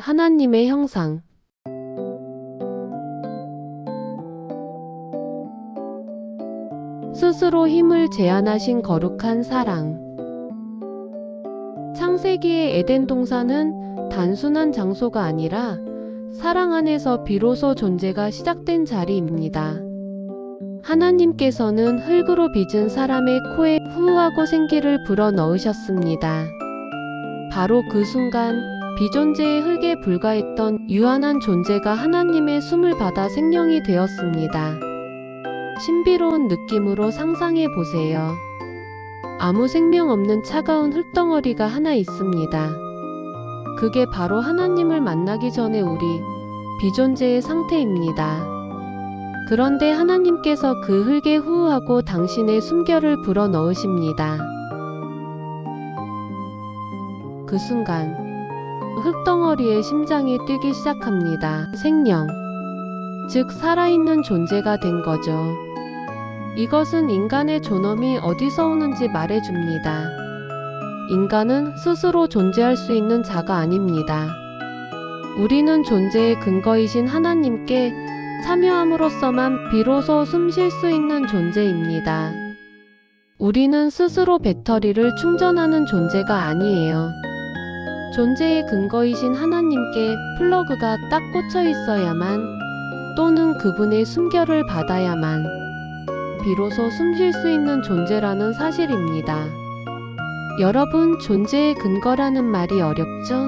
하나님의 형상. 스스로 힘을 제한하신 거룩한 사랑. 창세기의 에덴 동산은 단순한 장소가 아니라 사랑 안에서 비로소 존재가 시작된 자리입니다. 하나님께서는 흙으로 빚은 사람의 코에 후하고 생기를 불어넣으셨습니다. 바로 그 순간 비존재의 흙에 불과했던 유한한 존재가 하나님의 숨을 받아 생명이 되었습니다. 신비로운 느낌으로 상상해 보세요. 아무 생명 없는 차가운 흙덩어리가 하나 있습니다. 그게 바로 하나님을 만나기 전에 우리 비존재의 상태입니다. 그런데 하나님께서 그 흙에 후하고 당신의 숨결을 불어넣으십니다. 그 순간 흙덩어리의 심장이 뛰기 시작합니다. 생명, 즉 살아있는 존재가 된 거죠. 이것은 인간의 존엄이 어디서 오는지 말해줍니다. 인간은 스스로 존재할 수 있는 자가 아닙니다. 우리는 존재의 근거이신 하나님께 참여함으로써만 비로소 숨 쉴 수 있는 존재입니다. 우리는 스스로 배터리를 충전하는 존재가 아니에요. 존재의 근거이신 하나님께 플러그가 딱 꽂혀 있어야만, 또는 그분의 숨결을 받아야만 비로소 숨 쉴 수 있는 존재라는 사실입니다. 여러분, 존재의 근거라는 말이 어렵죠?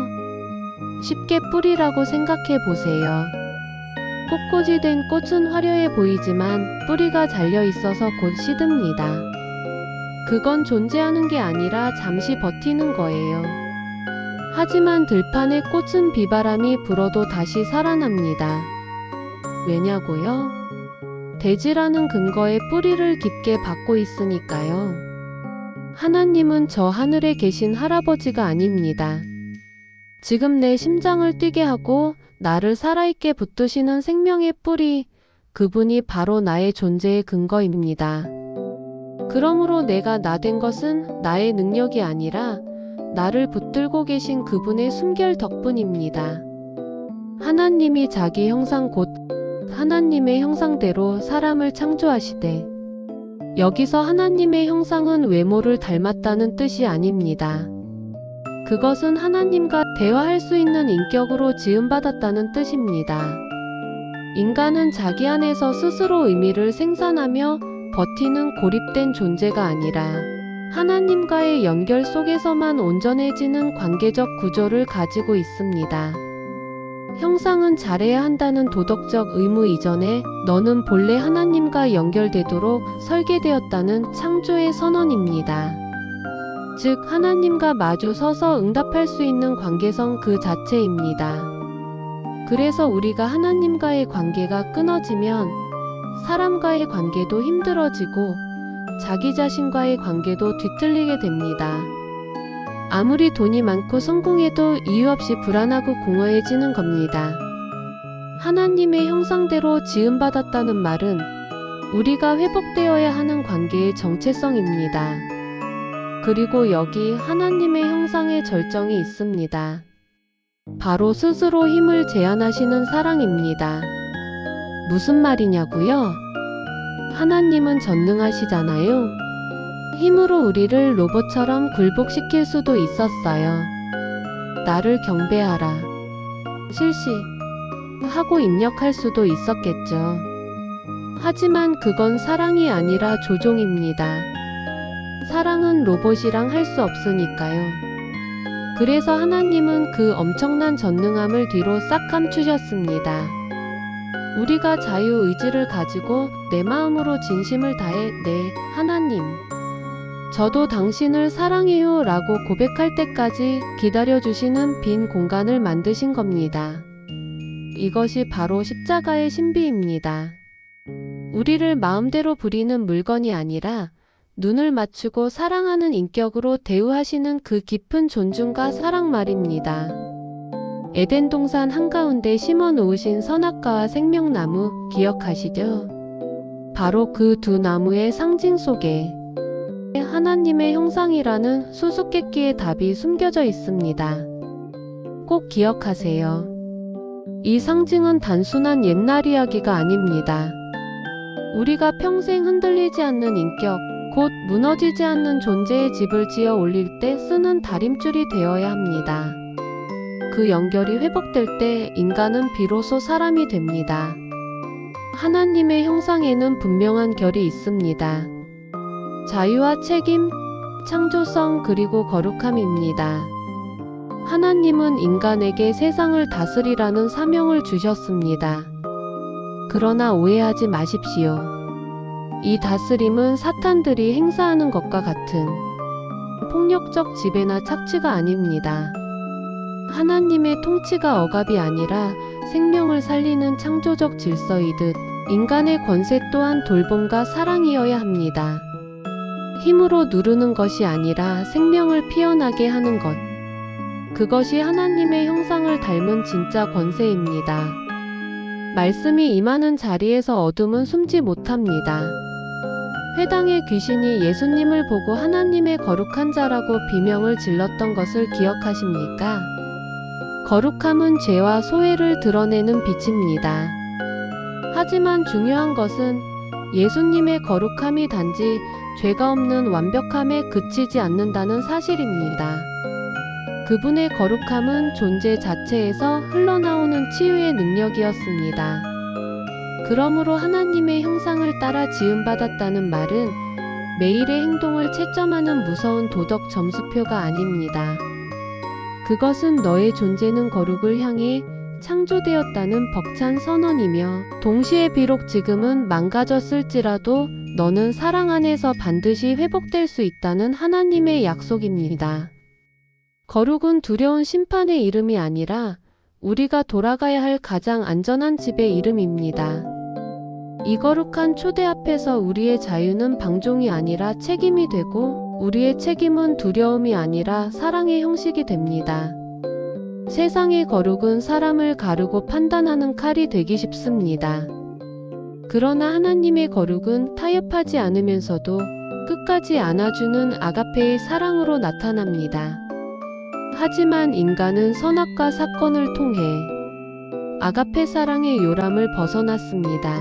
쉽게 뿌리라고 생각해 보세요. 꽃꽂이 된 꽃은 화려해 보이지만 뿌리가 잘려 있어서 곧 시듭니다. 그건 존재하는 게 아니라 잠시 버티는 거예요. 하지만 들판의 꽃은 비바람이 불어도 다시 살아납니다. 왜냐고요? 대지라는 근거에 뿌리를 깊게 박고 있으니까요. 하나님은 저 하늘에 계신 할아버지가 아닙니다. 지금 내 심장을 뛰게 하고 나를 살아있게 붙드시는 생명의 뿌리, 그분이 바로 나의 존재의 근거입니다. 그러므로 내가 나 된 것은 나의 능력이 아니라 나를 붙들고 계신 그분의 숨결 덕분입니다. 하나님이 자기 형상 곧 하나님의 형상대로 사람을 창조하시되, 여기서 하나님의 형상은 외모를 닮았다는 뜻이 아닙니다. 그것은 하나님과 대화할 수 있는 인격으로 지음받았다는 뜻입니다. 인간은 자기 안에서 스스로 의미를 생산하며 버티는 고립된 존재가 아니라 하나님과의 연결 속에서만 온전해지는 관계적 구조를 가지고 있습니다. 형상은 잘해야 한다는 도덕적 의무 이전에 너는 본래 하나님과 연결되도록 설계되었다는 창조의 선언입니다. 즉, 하나님과 마주 서서 응답할 수 있는 관계성 그 자체입니다. 그래서 우리가 하나님과의 관계가 끊어지면 사람과의 관계도 힘들어지고 자기 자신과의 관계도 뒤틀리게 됩니다. 아무리 돈이 많고 성공해도 이유 없이 불안하고 공허해지는 겁니다. 하나님의 형상대로 지음받았다는 말은 우리가 회복되어야 하는 관계의 정체성입니다. 그리고 여기 하나님의 형상의 절정이 있습니다. 바로 스스로 힘을 제한하시는 사랑입니다. 무슨 말이냐고요? 하나님은 전능하시잖아요. 힘으로 우리를 로봇처럼 굴복시킬 수도 있었어요. 나를 경배하라, 실시 하고 입력할 수도 있었겠죠. 하지만 그건 사랑이 아니라 조종입니다. 사랑은 로봇이랑 할 수 없으니까요. 그래서 하나님은 그 엄청난 전능함을 뒤로 싹 감추셨습니다. 우리가 자유의지를 가지고 내 마음으로 진심을 다해 네, 하나님, 저도 당신을 사랑해요 라고 고백할 때까지 기다려주시는 빈 공간을 만드신 겁니다. 이것이 바로 십자가의 신비입니다. 우리를 마음대로 부리는 물건이 아니라 눈을 맞추고 사랑하는 인격으로 대우하시는 그 깊은 존중과 사랑 말입니다. 에덴 동산 한가운데 심어 놓으신 선악과와 생명나무 기억하시죠? 바로 그 두 나무의 상징 속에 하나님의 형상이라는 수수께끼의 답이 숨겨져 있습니다. 꼭 기억하세요. 이 상징은 단순한 옛날 이야기가 아닙니다. 우리가 평생 흔들리지 않는 인격, 곧 무너지지 않는 존재의 집을 지어 올릴 때 쓰는 다림줄이 되어야 합니다. 그 연결이 회복될 때 인간은 비로소 사람이 됩니다. 하나님의 형상에는 분명한 결이 있습니다. 자유와 책임, 창조성 그리고 거룩함입니다. 하나님은 인간에게 세상을 다스리라는 사명을 주셨습니다. 그러나 오해하지 마십시오. 이 다스림은 사탄들이 행사하는 것과 같은 폭력적 지배나 착취가 아닙니다. 하나님의 통치가 억압이 아니라 생명을 살리는 창조적 질서이듯 인간의 권세 또한 돌봄과 사랑이어야 합니다. 힘으로 누르는 것이 아니라 생명을 피어나게 하는 것. 그것이 하나님의 형상을 닮은 진짜 권세입니다. 말씀이 임하는 자리에서 어둠은 숨지 못합니다. 회당의 귀신이 예수님을 보고 하나님의 거룩한 자라고 비명을 질렀던 것을 기억하십니까? 거룩함은 죄와 소외를 드러내는 빛입니다. 하지만 중요한 것은 예수님의 거룩함이 단지 죄가 없는 완벽함에 그치지 않는다는 사실입니다. 그분의 거룩함은 존재 자체에서 흘러나오는 치유의 능력이었습니다. 그러므로 하나님의 형상을 따라 지음받았다는 말은 매일의 행동을 채점하는 무서운 도덕 점수표가 아닙니다. 그것은 너의 존재는 거룩을 향해 창조되었다는 벅찬 선언이며 동시에 비록 지금은 망가졌을지라도 너는 사랑 안에서 반드시 회복될 수 있다는 하나님의 약속입니다. 거룩은 두려운 심판의 이름이 아니라 우리가 돌아가야 할 가장 안전한 집의 이름입니다. 이 거룩한 초대 앞에서 우리의 자유는 방종이 아니라 책임이 되고 우리의 책임은 두려움이 아니라 사랑의 형식이 됩니다. 세상의 거룩은 사람을 가르고 판단하는 칼이 되기 쉽습니다. 그러나 하나님의 거룩은 타협하지 않으면서도 끝까지 안아주는 아가페의 사랑으로 나타납니다. 하지만 인간은 선악과 사건을 통해 아가페 사랑의 요람을 벗어났습니다.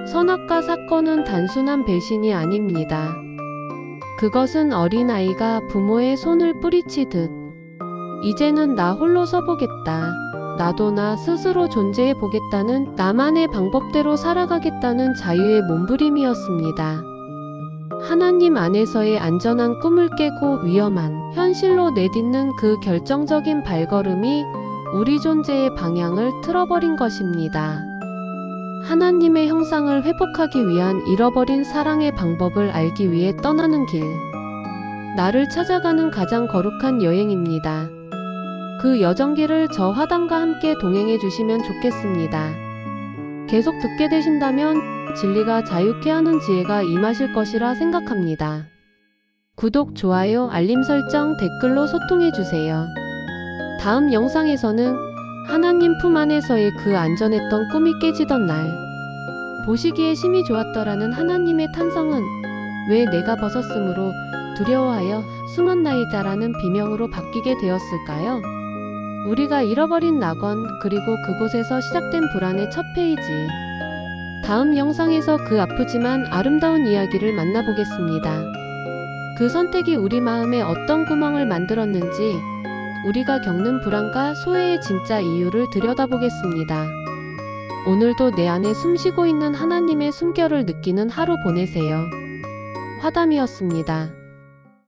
선악과 사건은 단순한 배신이 아닙니다. 그것은 어린아이가 부모의 손을 뿌리치듯 이제는 나 홀로 서보겠다. 나도 나 스스로 존재해 보겠다는 나만의 방법대로 살아가겠다는 자유의 몸부림이었습니다. 하나님 안에서의 안전한 꿈을 깨고 위험한 현실로 내딛는 그 결정적인 발걸음이 우리 존재의 방향을 틀어버린 것입니다. 하나님의 형상을 회복하기 위한 잃어버린 사랑의 방법을 알기 위해 떠나는 길. 나를 찾아가는 가장 거룩한 여행입니다. 그 여정길을 저 화단과 함께 동행해 주시면 좋겠습니다. 계속 듣게 되신다면 진리가 자유케 하는 지혜가 임하실 것이라 생각합니다. 구독, 좋아요, 알림 설정, 댓글로 소통해 주세요. 다음 영상에서는 하나님 품 안에서의 그 안전했던 꿈이 깨지던 날, 보시기에 심히 좋았더라는 하나님의 탄성은 왜 내가 벗었으므로 두려워하여 숨었나이다라는 비명으로 바뀌게 되었을까요? 우리가 잃어버린 낙원, 그리고 그곳에서 시작된 불안의 첫 페이지. 다음 영상에서 그 아프지만 아름다운 이야기를 만나보겠습니다. 그 선택이 우리 마음에 어떤 구멍을 만들었는지, 우리가 겪는 불안과 소외의 진짜 이유를 들여다보겠습니다. 오늘도 내 안에 숨쉬고 있는 하나님의 숨결을 느끼는 하루 보내세요. 화담이었습니다.